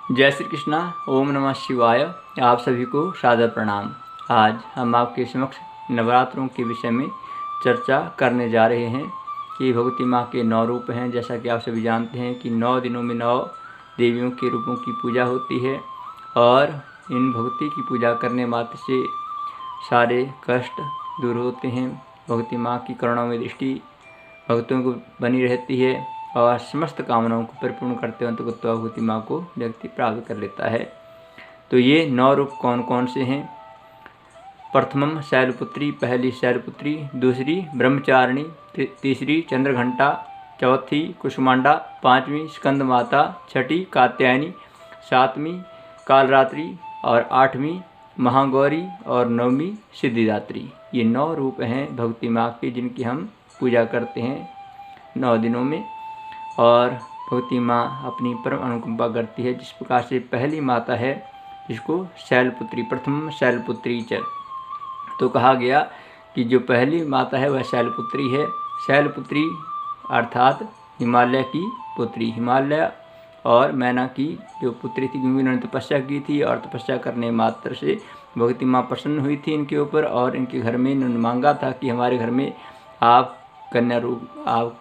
जय श्री कृष्णा। ओम नमः शिवाय। आप सभी को सादर प्रणाम। आज हम आपके समक्ष नवरात्रों के विषय में चर्चा करने जा रहे हैं कि भगवती माँ के 9 रूप हैं। जैसा कि आप सभी जानते हैं कि 9 दिनों में 9 देवियों के रूपों की पूजा होती है और इन भगवती की पूजा करने मात्र से सारे कष्ट दूर होते हैं। भगवती माँ की करुणा में दृष्टि भक्तों को बनी रहती है और समस्त कामनाओं को परिपूर्ण करते हुए अंततः भगवती माँ को व्यक्ति प्राप्त कर लेता है। तो ये 9 रूप कौन कौन से हैं? प्रथमम शैलपुत्री, पहली शैलपुत्री, दूसरी ब्रह्मचारिणी, तीसरी चंद्रघंटा, चौथी कुसुमांडा, पांचवी स्कंद माता, छठी कात्यायनी, सातवीं कालरात्रि और आठवीं महागौरी और 9वीं सिद्धिदात्री। ये 9 रूप हैं भगवती माँ के जिनकी हम पूजा करते हैं 9 दिनों में। और भगवती माँ अपनी परम अनुकंपा करती है। जिस प्रकार से पहली माता है जिसको शैलपुत्री, प्रथम शैलपुत्री च, तो कहा गया कि जो पहली माता है वह शैलपुत्री है। शैलपुत्री अर्थात हिमालय की पुत्री, हिमालय और मैना की जो पुत्री थी, क्योंकि उन्होंने तपस्या की थी और तपस्या करने मात्र से भगवती माँ प्रसन्न हुई थी इनके ऊपर और इनके घर में इन्होंने मांगा था कि हमारे घर में आप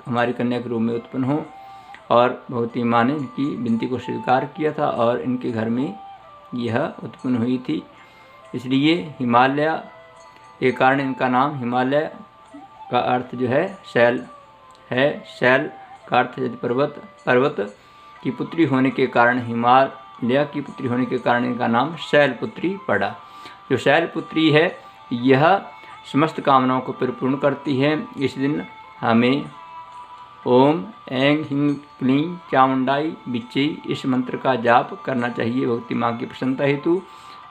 हमारी कन्या के रूप में उत्पन्न हो। और भगवती माँ ने इनकी विनती को स्वीकार किया था और इनके घर में यह उत्पन्न हुई थी। इसलिए हिमालय के कारण इनका नाम हिमालय का अर्थ जो है शैल है। शैल का अर्थ है पर्वत, पर्वत की पुत्री होने के कारण, हिमालय की पुत्री होने के कारण इनका नाम शैलपुत्री पड़ा। जो शैलपुत्री है यह समस्त कामनाओं को परिपूर्ण करती है। इस दिन हमें ओम ऐं ह्रीं क्लीं चामुंडाई बिच्चे इस मंत्र का जाप करना चाहिए भगवती माँ की प्रसन्नता हेतु।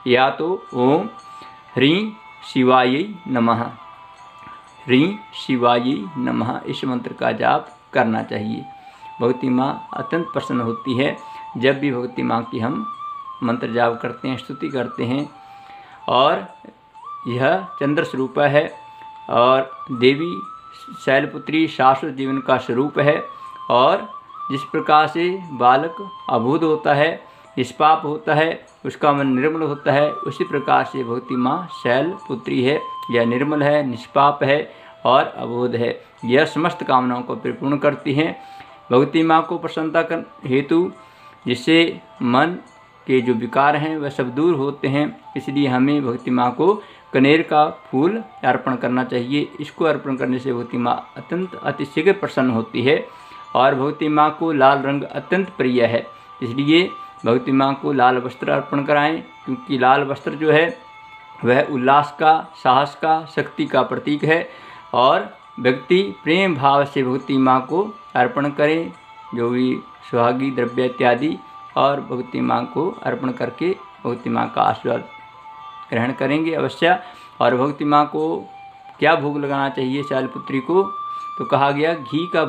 या तो ओम ह्रीं शिवायै नमः, ह्रीं शिवायै नमः इस मंत्र का जाप करना चाहिए। भगवती माँ अत्यंत प्रसन्न होती है जब भी भगवती माँ की हम मंत्र जाप करते हैं, स्तुति करते हैं। और यह चंद्र स्वरूप है और देवी शैलपुत्री शाश्वत जीवन का स्वरूप है। और जिस प्रकार से बालक अबूध होता है, निष्पाप होता है, उसका मन निर्मल होता है, उसी प्रकार से भगवती माँ शैलपुत्री है। यह निर्मल है, निष्पाप है और अबूध है। यह समस्त कामनाओं को परिपूर्ण करती हैं। भगवती माँ को प्रसन्नता कर हेतु जिससे मन के जो विकार हैं वह सब दूर होते हैं। इसलिए हमें भगवती माँ को कनेर का फूल अर्पण करना चाहिए। इसको अर्पण करने से भगवती माँ अत्यंत अतिशीघ्र प्रसन्न होती है। और भगवती माँ को लाल रंग अत्यंत प्रिय है, इसलिए भगवती माँ को लाल वस्त्र अर्पण कराएं, क्योंकि लाल वस्त्र जो है वह उल्लास का, साहस का, शक्ति का प्रतीक है। और व्यक्ति प्रेम भाव से भगवती माँ को अर्पण करें, जो भी सुहागी द्रव्य इत्यादि, और भगवती माँ को अर्पण करके भगवती माँ का आशीर्वाद ग्रहण करेंगे अवश्य। और भगवती माँ को क्या भोग लगाना चाहिए शैलपुत्री को? तो कहा गया घी का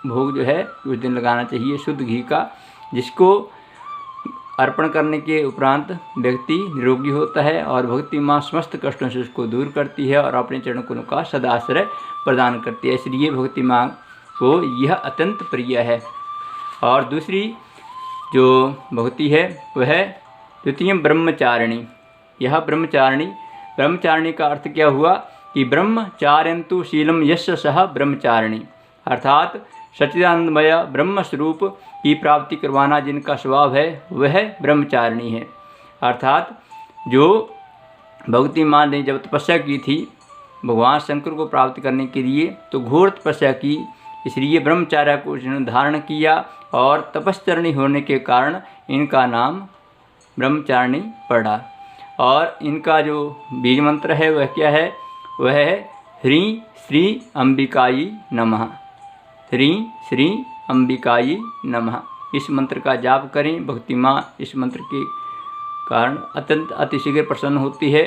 भोग जो है उस दिन लगाना चाहिए, शुद्ध घी का, जिसको अर्पण करने के उपरांत व्यक्ति निरोगी होता है और भगवती माँ समस्त कष्टों से उसको दूर करती है और अपने चरण कमलों का सदाश्रय प्रदान करती है। इसलिए भगवती माँ को यह अत्यंत प्रिय है। और दूसरी जो भगवती है वह द्वितीय ब्रह्मचारिणी। यह ब्रह्मचारिणी का अर्थ क्या हुआ कि ब्रह्मचार्यन्तु शीलम यस्य सह ब्रह्मचारिणी, अर्थात सच्चिदानंदमय ब्रह्म स्वरूप की प्राप्ति करवाना जिनका स्वभाव है वह ब्रह्मचारिणी है। अर्थात जो भगवती माँ ने जब तपस्या की थी भगवान शंकर को प्राप्त करने के लिए, तो घोर तपस्या की, इसलिए ब्रह्मचार्य को उन्होंने धारण किया और तपस्चरणी होने के कारण इनका नाम ब्रह्मचारिणी पड़ा। और इनका जो बीज मंत्र है वह क्या है? वह है ह्रीं श्री अंबिकाई नमः, ह्रीं श्री अंबिकाई नमः। इस मंत्र का जाप करें। भगवती माँ इस मंत्र के कारण अत्यंत अतिशीघ्र प्रसन्न होती है।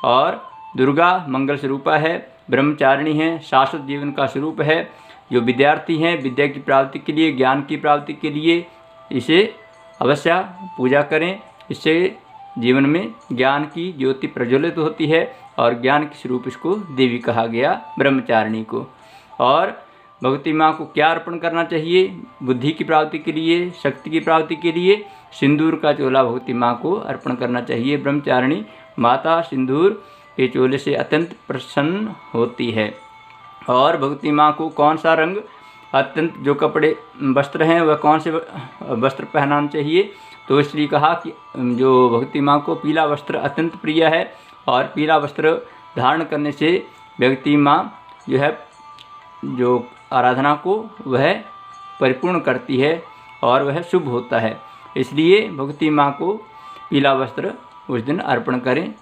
और दुर्गा मंगल स्वरूपा है, ब्रह्मचारिणी है, शाश्वत जीवन का स्वरूप है। जो विद्यार्थी हैं विद्या की प्राप्ति के लिए, ज्ञान की प्राप्ति के लिए इसे अवश्य पूजा करें। इससे जीवन में ज्ञान की ज्योति प्रज्वलित होती है और ज्ञान के स्वरूप इसको देवी कहा गया ब्रह्मचारिणी को। और भगवती माँ को क्या अर्पण करना चाहिए? बुद्धि की प्राप्ति के लिए, शक्ति की प्राप्ति के लिए सिंदूर का चोला भगवती माँ को अर्पण करना चाहिए। ब्रह्मचारिणी माता सिंदूर के चोले से अत्यंत प्रसन्न होती है। और भगवती माँ को कौन सा रंग, अत्यंत जो कपड़े वस्त्र हैं वह कौन से वस्त्र पहनाना चाहिए? तो इसलिए कहा कि जो भगवती माँ को पीला वस्त्र अत्यंत प्रिय है, और पीला वस्त्र धारण करने से भगवती माँ जो है जो आराधना को वह परिपूर्ण करती है और वह शुभ होता है। इसलिए भगवती माँ को पीला वस्त्र उस दिन अर्पण करें।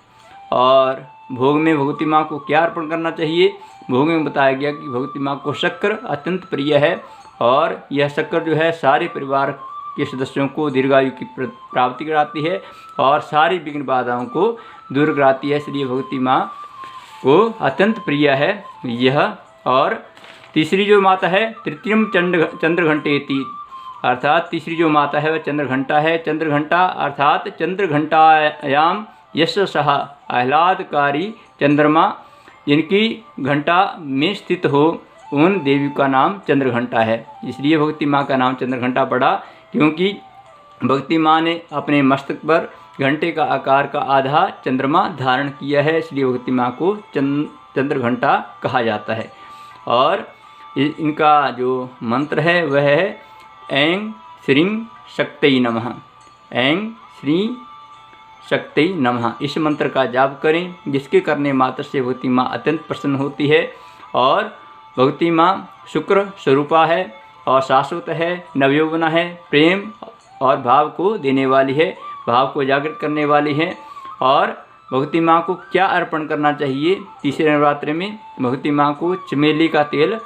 और भोग में भगवती माँ को क्या अर्पण करना चाहिए? भोग में बताया गया कि भगवती माँ को शक्कर अत्यंत प्रिय है, और यह शक्कर जो है सारे परिवार के सदस्यों को दीर्घायु की प्राप्ति कराती है और सारी विघ्न बाधाओं को दूर कराती है। इसलिए भगवती माँ को अत्यंत प्रिय है यह। और तीसरी जो माता है तृतीयम चंद्रघंटेति, अर्थात तीसरी जो माता है वह चंद्रघंटा है। चंद्रघंटा अर्थात चंद्रघंटायाम यश सह आह्लादकारी चंद्रमा, जिनकी घंटा में स्थित हो उन देवी का नाम चंद्रघंटा है। इसलिए भगवती माँ का नाम चंद्रघंटा पड़ा, क्योंकि भगवती माँ ने अपने मस्तक पर घंटे का आकार का आधा चंद्रमा धारण किया है, इसलिए भगवती माँ को चंद्रघंटा कहा जाता है। और इनका जो मंत्र है वह है ऐं श्रीं शक्तये नमः, ऐं श्रीं शक्तये नमः। इस मंत्र का जाप करें, जिसके करने मात्र से भगवती माँ अत्यंत प्रसन्न होती है। और भगवती माँ शुक्र स्वरूपा है और शाश्वत है, नवयौवना है, प्रेम और भाव को देने वाली है, भाव को जागृत करने वाली है। और भगवती माँ को क्या अर्पण करना चाहिए? तीसरे नवरात्रि में भगवती माँ को चमेली का तेल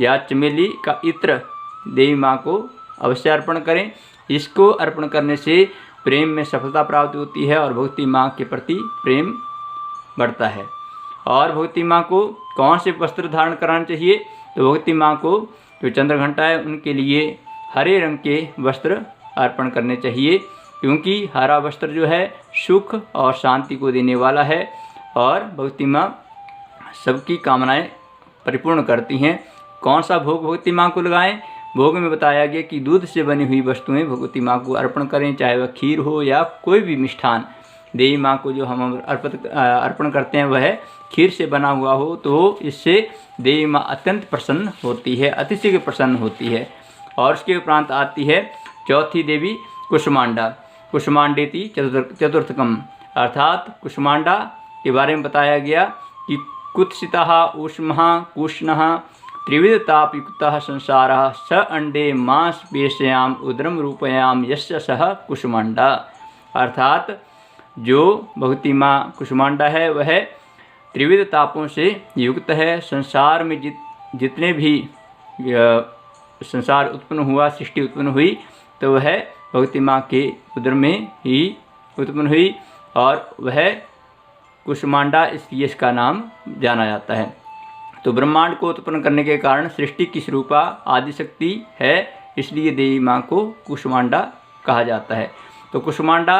या चमेली का इत्र देवी माँ को अवश्य अर्पण करें। इसको अर्पण करने से प्रेम में सफलता प्राप्त होती है और भगवती माँ के प्रति प्रेम बढ़ता है। और भगवती माँ को कौन से वस्त्र धारण कराना चाहिए? तो भगवती माँ को जो चंद्रघंटा है उनके लिए हरे रंग के वस्त्र अर्पण करने चाहिए, क्योंकि हरा वस्त्र जो है सुख और शांति को देने वाला है और भगवती माँ सबकी कामनाएं परिपूर्ण करती हैं। कौन सा भोग भगवती माँ को लगाएं? भोग में बताया गया कि दूध से बनी हुई वस्तुएं भगवती माँ को अर्पण करें, चाहे वह खीर हो या कोई भी मिष्ठान। देवी माँ को जो हम अर्पण करते हैं वह खीर से बना हुआ हो, तो इससे देवी माँ अत्यंत प्रसन्न होती है, अतिशय प्रसन्न होती है। और उसके उपरांत आती है चौथी देवी कुष्मांडा, कुष्मांडेति चतुर्थकम, अर्थात कुष्मांडा के बारे में बताया गया कि कुत्सितः ऊष्मः कुष्णः त्रिविधतापयुक्तः संसारः स अंडे मांस पेशयाम उदरम रूपयाम यस्य सह कुष्मांडा। अर्थात जो भगवती माँ कुष्मांडा है वह त्रिविध तापों से युक्त है। संसार में जितने भी संसार उत्पन्न हुआ, सृष्टि उत्पन्न हुई, तो वह भगवती माँ के उदर में ही उत्पन्न हुई और वह कुष्मांडा इसलिए इसका नाम जाना जाता है। तो ब्रह्मांड को उत्पन्न करने के कारण सृष्टि की स्वरूपा आदिशक्ति है, इसलिए देवी माँ को कुष्मांडा कहा जाता है। तो कुष्मांडा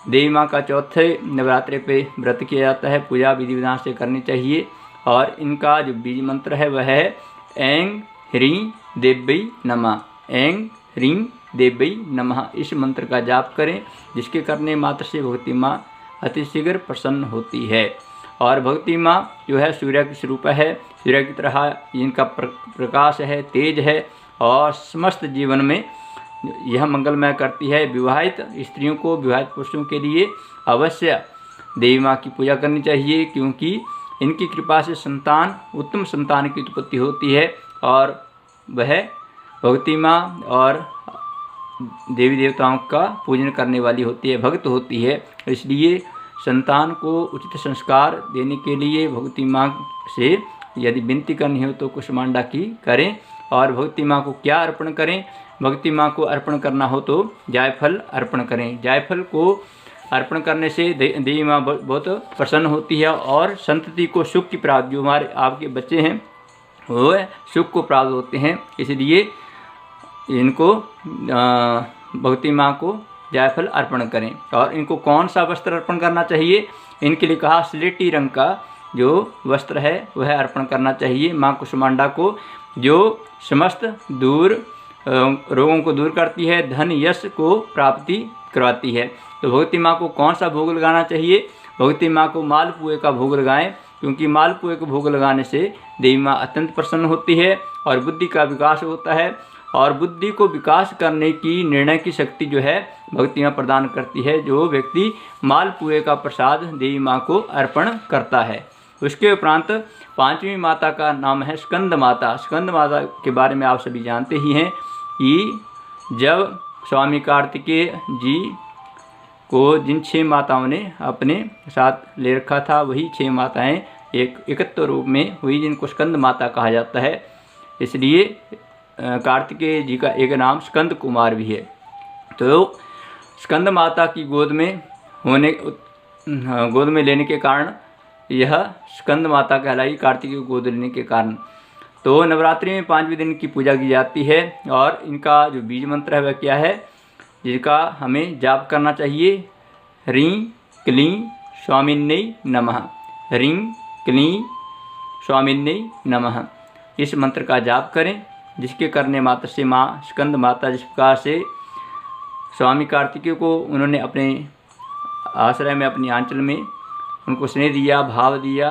देवी माँ का चौथे नवरात्रि पे व्रत किया जाता है, पूजा विधि विधान से करनी चाहिए। और इनका जो बीज मंत्र है वह है ऐं ह्रीं देव्यै नमः, ऐं ह्रीं देव्यै नमः। इस मंत्र का जाप करें, जिसके करने मात्र से भगवती माँ अतिशीघ्र प्रसन्न होती है। और भगवती माँ जो है सूर्य की स्वरूप है, सूर्य की तरह इनका प्रकाश है, तेज है और समस्त जीवन में यह मंगलमय करती है। विवाहित स्त्रियों को, विवाहित पुरुषों के लिए अवश्य देवी माँ की पूजा करनी चाहिए, क्योंकि इनकी कृपा से संतान, उत्तम संतान की उत्पत्ति होती है। और वह भगवती माँ और देवी देवताओं का पूजन करने वाली होती है, भक्त होती है। इसलिए संतान को उचित संस्कार देने के लिए भगवती माँ से यदि विनती करनी हो तो कुष्मांडा की करें। और भगवती माँ को क्या अर्पण करें? भगवती माँ को अर्पण करना हो तो जायफल अर्पण करें। जायफल को अर्पण करने से देवी माँ बहुत प्रसन्न होती है और संतति को सुख की प्राप्ति, जो हमारे आपके बच्चे हैं वो सुख को प्राप्त होते हैं। इसलिए इनको भगवती माँ को जायफल अर्पण करें। और इनको कौन सा वस्त्र अर्पण करना चाहिए? इनके लिए कहा स्लेटी रंग का जो वस्त्र है वह अर्पण करना चाहिए। माँ कुष्मांडा को जो समस्त रोगों को दूर करती है, धन यश को प्राप्ति करवाती है। तो भगवती माँ को कौन सा भोग लगाना चाहिए? भगवती माँ को मालपुए का भोग लगाएं, क्योंकि मालपुए का भोग लगाने से देवी माँ अत्यंत प्रसन्न होती है और बुद्धि का विकास होता है। और बुद्धि को विकास करने की, निर्णय की शक्ति जो है भगवती माँ प्रदान करती है, जो व्यक्ति मालपुए का प्रसाद देवी माँ को अर्पण करता है। उसके उपरांत पांचवी माता का नाम है स्कंद माता। स्कंद माता के बारे में आप सभी जानते ही हैं कि जब स्वामी कार्तिकेय जी को जिन 6 माताओं ने अपने साथ ले रखा था, वही 6 माताएं एक एकत्व रूप में हुई, जिनको स्कंद माता कहा जाता है। इसलिए कार्तिकेय जी का एक नाम स्कंद कुमार भी है। तो स्कंद माता की गोद में लेने के कारण यह स्कंद माता कहलाई, कार्तिकेय को गोद लेने के कारण। तो नवरात्रि में 5वें दिन की पूजा की जाती है और इनका जो बीज मंत्र है वह क्या है, जिसका हमें जाप करना चाहिए? ह्रीं क्लीं स्वामिन्यै नमः। ह्रीं क्लीं स्वामिन्यै नमः। इस मंत्र का जाप करें, जिसके करने मात्र से माँ स्कंद माता जिस प्रकार से स्वामी कार्तिकेय को उन्होंने अपने आश्रय में, अपनी आंचल में उनको स्नेह दिया, भाव दिया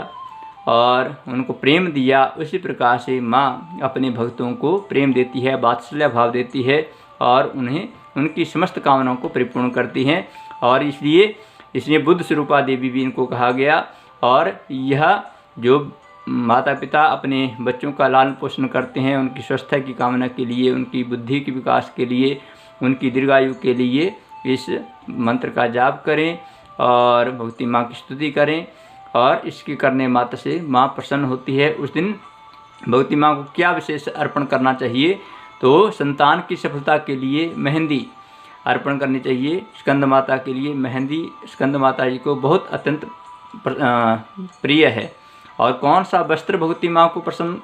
और उनको प्रेम दिया, उसी प्रकार से माँ अपने भक्तों को प्रेम देती है, वात्सल्य भाव देती है और उन्हें उनकी समस्त कामनाओं को परिपूर्ण करती हैं। और इसलिए बुद्ध स्वरूपा देवी भी इनको कहा गया। और यह जो माता पिता अपने बच्चों का लालन पोषण करते हैं, उनकी स्वस्थता की कामना के लिए, उनकी बुद्धि के विकास के लिए, उनकी दीर्घायु के लिए इस मंत्र का जाप करें और भगवती माँ की स्तुति करें। और इसके करने मात्र से माँ प्रसन्न होती है। उस दिन भगवती माँ को क्या विशेष अर्पण करना चाहिए? तो संतान की सफलता के लिए मेहंदी अर्पण करनी चाहिए। स्कंद माता के लिए मेहंदी स्कंद माता जी को बहुत अत्यंत प्रिय है। और कौन सा वस्त्र भगवती माँ को प्रसन्न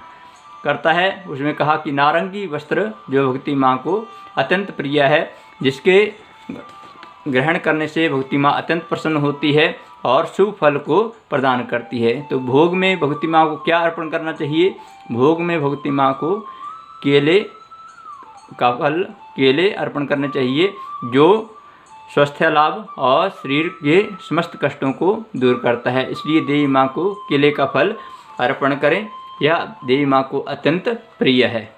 करता है? उसमें कहा कि नारंगी वस्त्र जो भगवती माँ को अत्यंत प्रिय है, जिसके ग्रहण करने से भगवती माँ अत्यंत प्रसन्न होती है और शुभ फल को प्रदान करती है। तो भोग में भगवती माँ को क्या अर्पण करना चाहिए? भोग में भगवती माँ को केले का फल, केले अर्पण करने चाहिए, जो स्वास्थ्य लाभ और शरीर के समस्त कष्टों को दूर करता है। इसलिए देवी माँ को केले का फल अर्पण करें, यह देवी माँ को अत्यंत प्रिय है।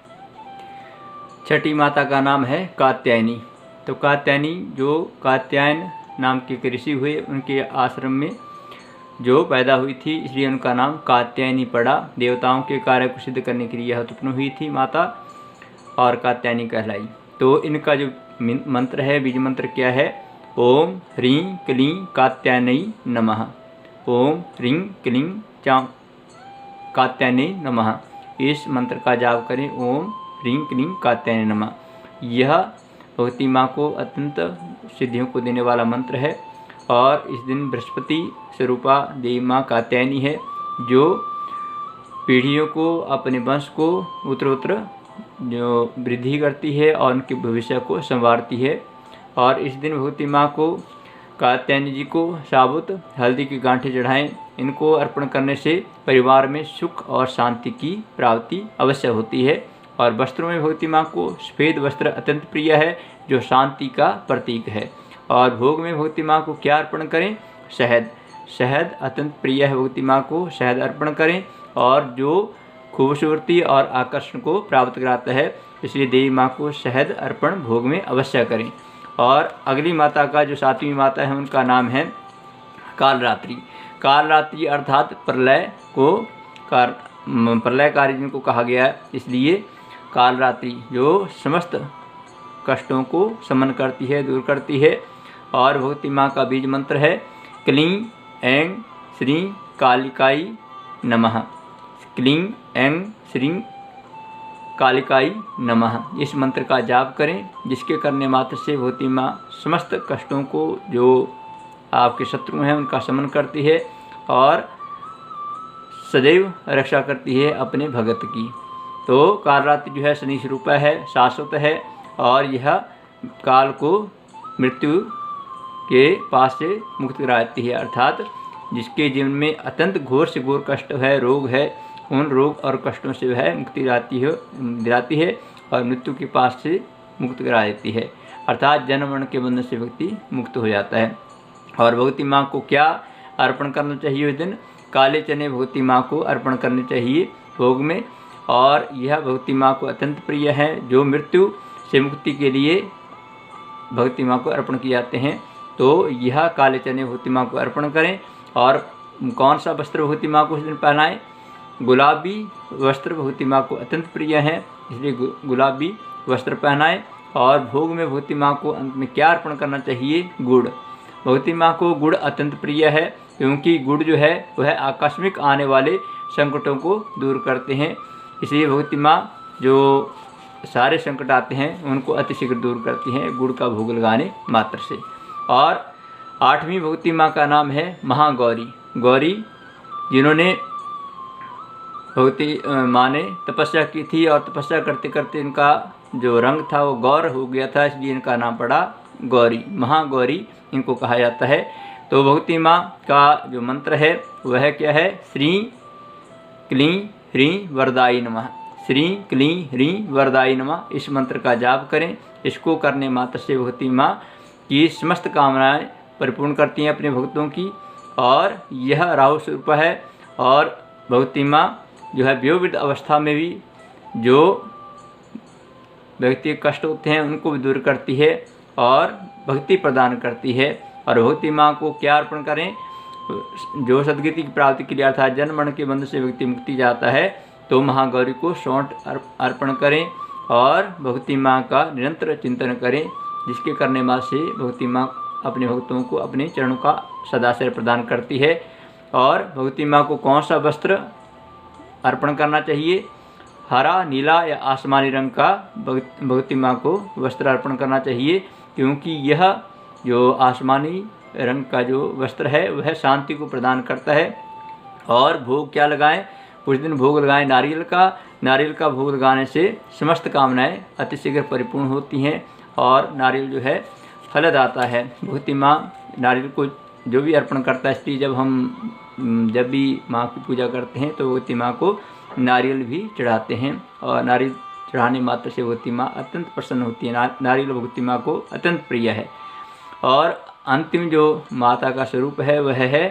छठी माता का नाम है कात्यायनी। तो कात्यायनी जो कात्यायन नाम के ऋषि हुए, उनके आश्रम में जो पैदा हुई थी, इसलिए उनका नाम कात्यायनी पड़ा। देवताओं के कार्य को सिद्ध करने के लिए यह उत्पन्न हुई थी माता और कात्यायनी कहलाई। तो इनका जो मंत्र है, बीज मंत्र क्या है? ओम ह्रीं क्लीं कात्यायनी नमः। ओम ह्रीं क्लीं कात्यायनी नमः। इस मंत्र का जाप करें, ओम ह्रीं क्लीं कात्यायनी नमः। यह भगवती माँ को अत्यंत सिद्धियों को देने वाला मंत्र है। और इस दिन बृहस्पति स्वरूपा देवी माँ कात्यायनी है, जो पीढ़ियों को, अपने वंश को उत्तरोत्तर जो वृद्धि करती है और उनके भविष्य को संवारती है। और इस दिन भगवती माँ को, कात्यायनी जी को साबुत हल्दी की गांठें चढ़ाएं। इनको अर्पण करने से परिवार में सुख और शांति की प्राप्ति अवश्य होती है। और वस्त्रों में भगवती माँ को सफ़ेद वस्त्र अत्यंत प्रिय है, जो शांति का प्रतीक है। और भोग में भगवती माँ को क्या अर्पण करें? शहद। शहद अत्यंत प्रिय है भगवती माँ को, शहद अर्पण करें, और जो खूबसूरती और आकर्षण को प्राप्त कराता है, इसलिए देवी माँ को शहद अर्पण भोग में अवश्य करें। और अगली माता का जो 7वीं माता है, उनका नाम है कालरात्रि। कालरात्रि अर्थात प्रलय को प्रलयकारी जिनको कहा गया है, इसलिए कालरात्रि जो समस्त कष्टों को शमन करती है, दूर करती है। और भगवती माँ का बीज मंत्र है क्लीं ऐं श्रीं कालिकाई नमः। क्लीं ऐं श्रीं कालिकाई नमः। इस मंत्र का जाप करें, जिसके करने मात्र से भगवती माँ समस्त कष्टों को, जो आपके शत्रु हैं, उनका शमन करती है और सदैव रक्षा करती है अपने भगत की। तो कालरात्रि जो है शनि स्वरूपा है, शाश्वत है, और यह काल को मृत्यु के पास से मुक्त कराती है। अर्थात जिसके जीवन में अत्यंत घोर से घोर कष्ट है, रोग है, उन रोग और कष्टों से वह मुक्ति दिलाती है और मृत्यु के पास से मुक्त करा देती है, अर्थात जन्म मरण के बंधन से व्यक्ति मुक्त हो जाता है। और भगवती माँ को क्या अर्पण करना चाहिए उस दिन? काले चने भगवती माँ को अर्पण करने चाहिए भोग में, और यह भगवती माँ को अत्यंत प्रिय है। जो मृत्यु से मुक्ति के लिए भगवती माँ को अर्पण किए जाते हैं, तो यह काले चने भगवती माँ को अर्पण करें। और कौन सा वस्त्र भगवती माँ को उस दिन पहनाएं? गुलाबी वस्त्र भगवती माँ को अत्यंत प्रिय है, इसलिए गुलाबी वस्त्र पहनाएं। और भोग में भगवती माँ को अंत में क्या अर्पण करना चाहिए? गुड़। भगवती माँ को गुड़ अत्यंत प्रिय है, क्योंकि गुड़ जो है वह आकस्मिक आने वाले संकटों को दूर करते हैं। इसलिए भगवती माँ जो सारे संकट आते हैं उनको अतिशीघ्र दूर करती हैं गुड़ का भोग लगाने मात्र से। और 8वीं भगवती माँ का नाम है महागौरी। गौरी, जिन्होंने भगवती माँ ने तपस्या की थी और तपस्या करते करते इनका जो रंग था वो गौर हो गया था, इसलिए इनका नाम पड़ा गौरी। महागौरी इनको कहा जाता है। तो भगवती माँ का जो मंत्र है वह क्या है? श्री क्लीं ह्रीं वरदाई नमः। श्री क्लीं ह्रीं वरदाई नमः, इस मंत्र का जाप करें। इसको करने मात्र से भगवती माँ की समस्त कामनाएं परिपूर्ण करती हैं अपने भक्तों की। और यह राहु स्वरूप है। और भगवती माँ जो है वयोवृद्ध अवस्था में भी जो व्यक्ति के कष्ट होते हैं उनको भी दूर करती है और भक्ति प्रदान करती है। और भगवती माँ को क्या अर्पण करें? जो सद्गति की प्राप्ति के लिए अर्थात जन्म मरण के बंधन से व्यक्ति मुक्ति जाता है, तो महागौरी को सौंठ अर्पण करें और भगवती माँ का निरंतर चिंतन करें, जिसके करने मात्र से भगवती माँ अपने भक्तों को अपने चरणों का सदाश्रय प्रदान करती है। और भगवती माँ को कौन सा वस्त्र अर्पण करना चाहिए? हरा, नीला या आसमानी रंग का भगवती माँ को वस्त्र अर्पण करना चाहिए, क्योंकि यह जो आसमानी रंग का जो वस्त्र है वह शांति को प्रदान करता है। और भोग क्या लगाएं? उस दिन भोग लगाएं नारियल का। नारियल का भोग लगाने से समस्त कामनाएं अतिशीघ्र परिपूर्ण होती हैं और नारियल जो है फलदाता है। भगवती माँ नारियल को जो भी अर्पण करता है, इसलिए जब भी माँ की पूजा करते हैं तो भगवती माँ को नारियल भी चढ़ाते हैं। और नारियल चढ़ाने मात्र से भगवती माँ अत्यंत प्रसन्न होती है। नारियल भगवती माँ को अत्यंत प्रिय है। और अंतिम जो माता का स्वरूप है वह है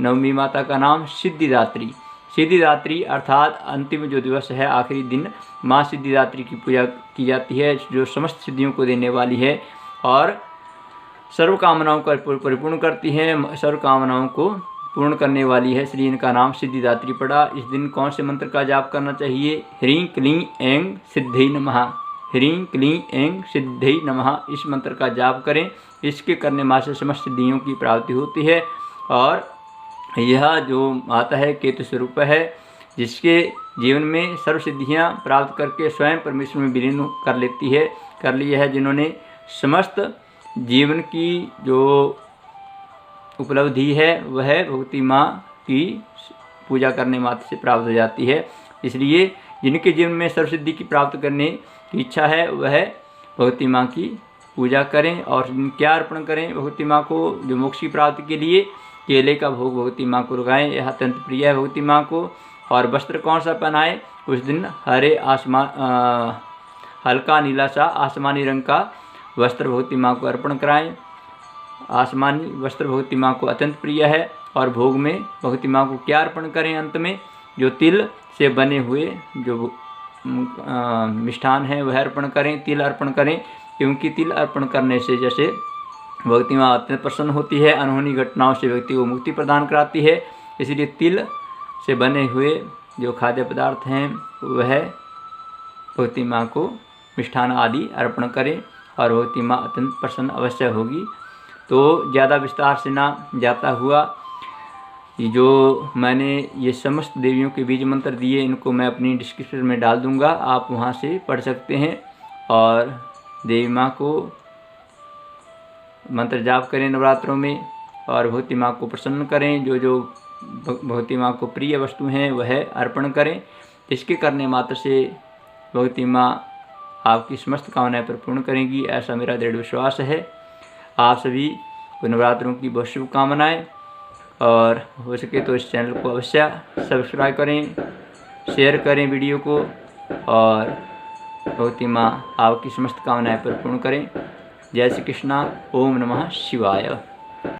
9वीं माता का नाम सिद्धिदात्री। सिद्धिदात्री अर्थात अंतिम जो दिवस है, आखिरी दिन, माँ सिद्धिदात्री की पूजा की जाती है, जो समस्त सिद्धियों को देने वाली है और सर्व कामनाओं को परिपूर्ण करती हैं, सर्व कामनाओं को पूर्ण करने वाली है, इसलिए इनका नाम सिद्धिदात्री पड़ा। इस दिन कौन से मंत्र का जाप करना चाहिए? ह्रीं क्लीं ऐं सिद्धै नमः। ह्रीं क्लीं ऐं सिद्धै नमः, इस मंत्र का जाप करें। इसके करने मात्र से समस्त सिद्धियों की प्राप्ति होती है। और यह जो माता है केतु स्वरूप है, जिसके जीवन में सर्व सिद्धियाँ प्राप्त करके स्वयं परमेश्वर में विलीन कर लेती है, कर लिया है। जिन्होंने समस्त जीवन की जो उपलब्धि है वह भगवती माँ की पूजा करने मात्र से प्राप्त हो जाती है। इसलिए जिनके जीवन में सर्व सिद्धि की प्राप्त करने की इच्छा है वह भगवती माँ की पूजा करें। और क्या अर्पण करें भगवती माँ को? जो मोक्ष की प्राप्ति के लिए केले का भोग भगवती माँ को लगाएं, यह अत्यंत प्रिय है भगवती माँ को। और वस्त्र कौन सा पहनाएं? उस दिन हल्का नीला सा आसमानी रंग का वस्त्र भगवती माँ को अर्पण कराएं। आसमानी वस्त्र भगवती माँ को अत्यंत प्रिय है। और भोग में भगवती माँ को क्या अर्पण करें? अंत में जो तिल से बने हुए जो मिष्ठान है वह अर्पण करें, तिल अर्पण करें, क्योंकि तिल अर्पण करने से जैसे भगवती माँ अत्यंत प्रसन्न होती है, अनहोनी घटनाओं से व्यक्ति को मुक्ति प्रदान कराती है। इसलिए तिल से बने हुए जो खाद्य पदार्थ हैं वह भगवती माँ को मिष्ठान आदि अर्पण करें और भगवती माँ अत्यंत प्रसन्न अवश्य होगी। तो ज़्यादा विस्तार से ना जाता हुआ, जो मैंने ये समस्त देवियों के बीज मंत्र दिए इनको मैं अपनी डिस्क्रिप्शन में डाल दूंगा, आप वहाँ से पढ़ सकते हैं। और देवी माँ को मंत्र जाप करें नवरात्रों में और भगवती माँ को प्रसन्न करें। जो जो भगवती माँ को प्रिय वस्तु हैं वह अर्पण करें। इसके करने मात्र से भगवती माँ आपकी समस्त कामनाएं परिपूर्ण करेंगी, ऐसा मेरा दृढ़ विश्वास है। आप सभी को नवरात्रों की बहुत शुभकामनाएं। और हो सके तो इस चैनल को अवश्य सब्सक्राइब करें शेयर करें वीडियो को और भगवती माँ आपकी समस्त कामनाएं परिपूर्ण करें। जय श्री कृष्णा। ओम नमः शिवाय।